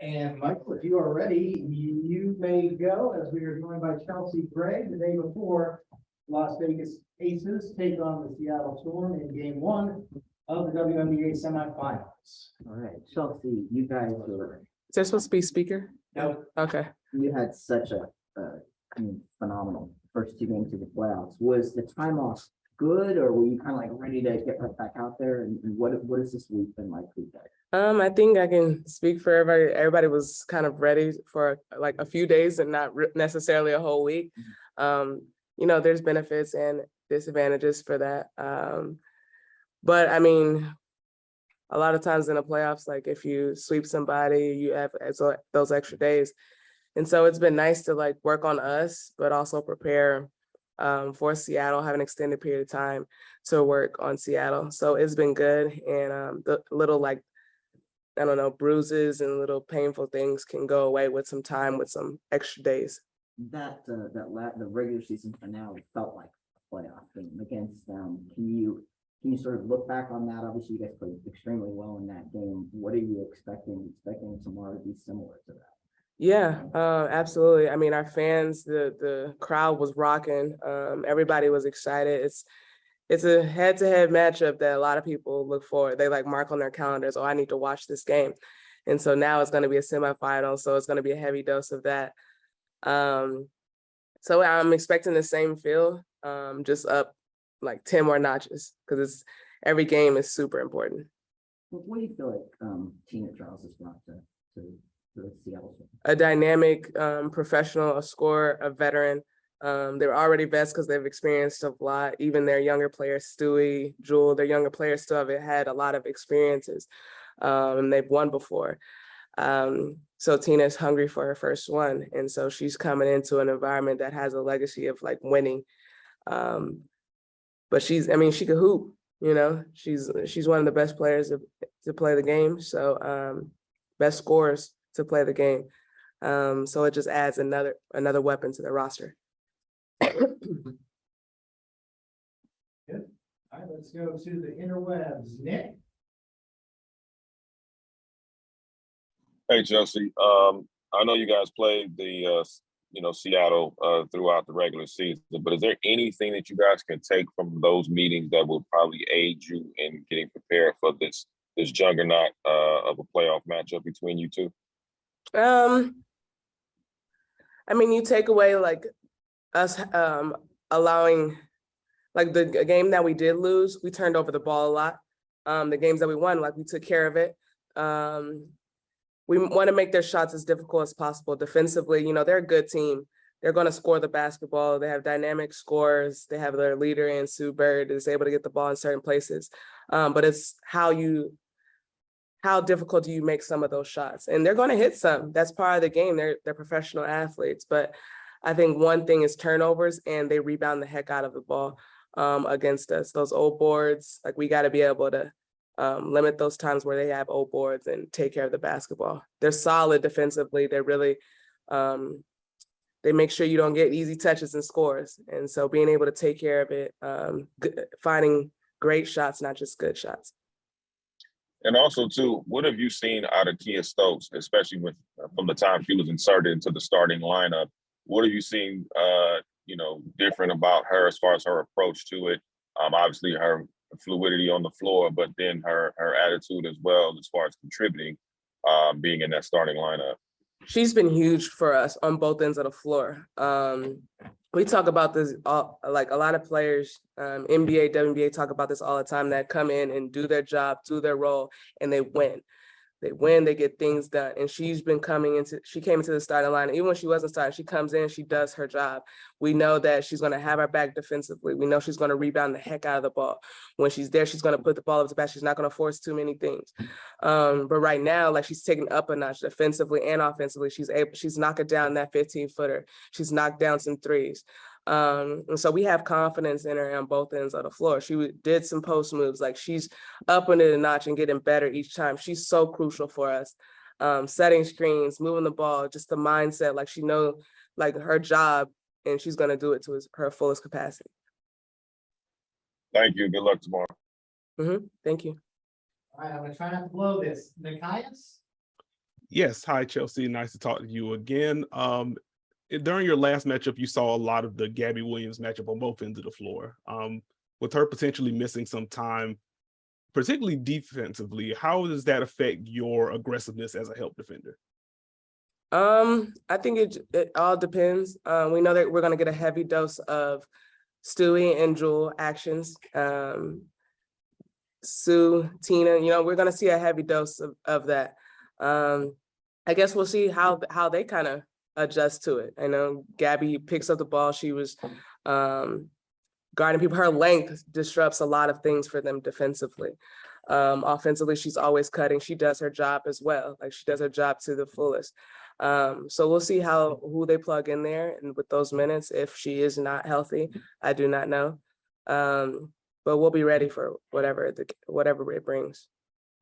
And Michael, if you are ready, you may go, as we are joined by Chelsea Gray the day before Las Vegas Aces take on the Seattle Storm in game one of the WNBA semifinals. All right, Chelsea, you guys were, Is there supposed to be speaker? No, Okay. you had such a, phenomenal first two games of the playoffs. Was the time off good, or were you kind of like ready to get right back out there? And what has this week been like for you guys? I think I can speak for everybody. Everybody was kind of ready for like a few days and not necessarily a whole week. There's benefits and disadvantages for that. But I mean, a lot of times in the playoffs, like if you sweep somebody, you have those extra days. And so it's been nice to like work on us, but also prepare for Seattle, have an extended period of time to work on Seattle. So it's been good. And the little like, I don't know, bruises and little painful things can go away with some time, with some extra days. The regular season finale felt like a playoff game against them. Can you sort of look back on that? Obviously, you guys played extremely well in that game. What are you expecting? Expecting tomorrow to be similar to that? Yeah, absolutely. I mean, our fans, the crowd was rocking. Everybody was excited. It's a head-to-head matchup that a lot of people look for. They like mark on their calendars, oh, I need to watch this game. And so now it's going to be a semifinal. So it's going to be a heavy dose of that. So I'm expecting the same feel, just up like 10 more notches, because every game is super important. What do you feel like Tina Charles has brought to the Seattle team? A dynamic professional, a scorer, a veteran. They were already vets because they've experienced a lot. Even their younger players, Stewie, Jewel, their younger players still have had a lot of experiences, and they've won before. So Tina's hungry for her first one, and so she's coming into an environment that has a legacy of like winning. But she could hoop. She's one of the best players to play the game. So best scorers to play the game. So it just adds another weapon to the roster. good. All right, let's go to the interwebs. Nick? Hey, Chelsea. I know you guys played the Seattle throughout the regular season, but is there anything that you guys can take from those meetings that will probably aid you in getting prepared for this juggernaut of a playoff matchup between you two? You take away like us allowing, like the game that we did lose, we turned over the ball a lot. The games that we won, like we took care of it. We want to make their shots as difficult as possible defensively. They're a good team. They're going to score the basketball. They have dynamic scorers. They have their leader in Sue Bird is able to get the ball in certain places. But it's how difficult do you make some of those shots? And they're going to hit some. That's part of the game. They're professional athletes. But I think one thing is turnovers, and they rebound the heck out of the ball against us. Those old boards, like we got to be able to limit those times where they have old boards and take care of the basketball. They're solid defensively. They're really, they make sure you don't get easy touches and scores. And so being able to take care of it, finding great shots, not just good shots. And also, too, what have you seen out of Kiah Stokes, especially from the time she was inserted into the starting lineup? What have you seen, different about her as far as her approach to it? Obviously, her fluidity on the floor, but then her attitude as well as far as contributing, being in that starting lineup. She's been huge for us on both ends of the floor. We talk about this, like a lot of players, NBA, WNBA talk about this all the time, that come in and do their job, do their role, and they win. They win, they get things done. And she came into the starting line. Even when she wasn't starting, she comes in, she does her job. We know that she's going to have our back defensively. We know she's going to rebound the heck out of the ball. When she's there, she's going to put the ball up to the basket. She's not going to force too many things. But right now, like she's taking up a notch defensively and offensively. She's knocking down that 15-footer. She's knocked down some threes. And so we have confidence in her on both ends of the floor. She did some post moves, like she's upping it a notch and getting better each time. She's so crucial for us. Setting screens, moving the ball, just the mindset, like she knows like her job, and she's going to do it to her fullest capacity. Thank you. Good luck tomorrow. Thank you. All right, I'm going to try not to blow this. Nekias? Yes, hi Chelsea, nice to talk to you again. During your last matchup, you saw a lot of the Gabby Williams matchup on both ends of the floor. With her potentially missing some time, particularly defensively, how does that affect your aggressiveness as a help defender? I think it all depends. We know that we're gonna get a heavy dose of Stewie and Jewel actions. Sue, Tina, we're gonna see a heavy dose of that. I guess we'll see how they kind of adjust to it. I know Gabby picks up the ball. She was guarding people. Her length disrupts a lot of things for them defensively. Offensively, she's always cutting. She does her job as well. Like she does her job to the fullest. So we'll see who they plug in there and with those minutes. If she is not healthy, I do not know. But we'll be ready for whatever it brings.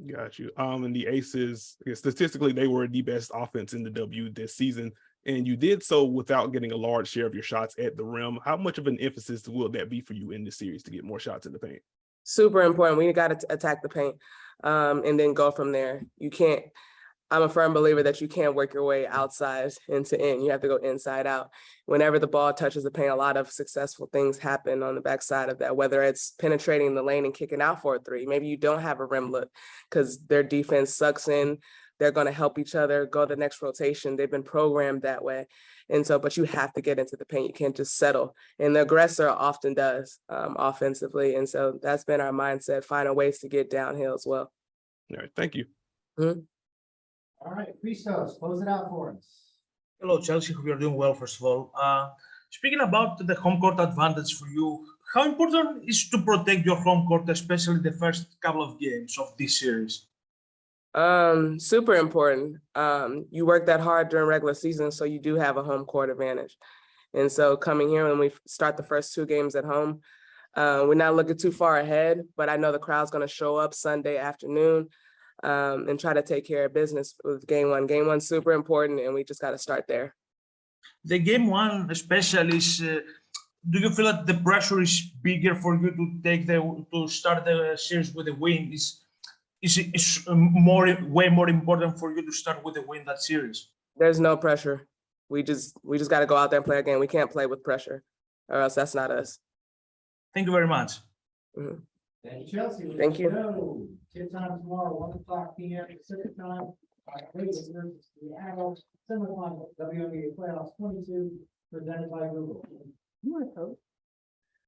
Got you. And the Aces, statistically, they were the best offense in the W this season, and you did so without getting a large share of your shots at the rim. How much of an emphasis will that be for you in this series to get more shots in the paint? Super important. We got to attack the paint and then go from there. I'm a firm believer that you can't work your way outside into in. You have to go inside out. Whenever the ball touches the paint, a lot of successful things happen on the backside of that, whether it's penetrating the lane and kicking out for a three. Maybe you don't have a rim look because their defense sucks in. They're going to help each other go the next rotation. They've been programmed that way. And so, but you have to get into the paint. You can't just settle. And the aggressor often does offensively. And so that's been our mindset, finding ways to get downhill as well. All right, thank you. Mm-hmm. All right, Christos, close it out for us. Hello, Chelsea. Hope you're doing well, first of all. Speaking about the home court advantage for you, how important is to protect your home court, especially the first couple of games of this series? Super important. You work that hard during regular season, so you do have a home court advantage. And so coming here when we start the first two games at home, we're not looking too far ahead, but I know the crowd's going to show up Sunday afternoon. And try to take care of business with game one. Game one's super important, and we just got to start there. The game one, especially, is. Do you feel that the pressure is bigger for you to start the series with a win? Is way more important for you to start with a win that series? There's no pressure. We just got to go out there and play a game. We can't play with pressure, or else that's not us. Thank you very much. Mm-hmm. Thank you, Chelsea. Thank you. Tip time tomorrow, 1:00 p.m. Pacific time. Vegas versus Seattle, semifinal WNBA playoffs 22, presented by Google. You want to coach?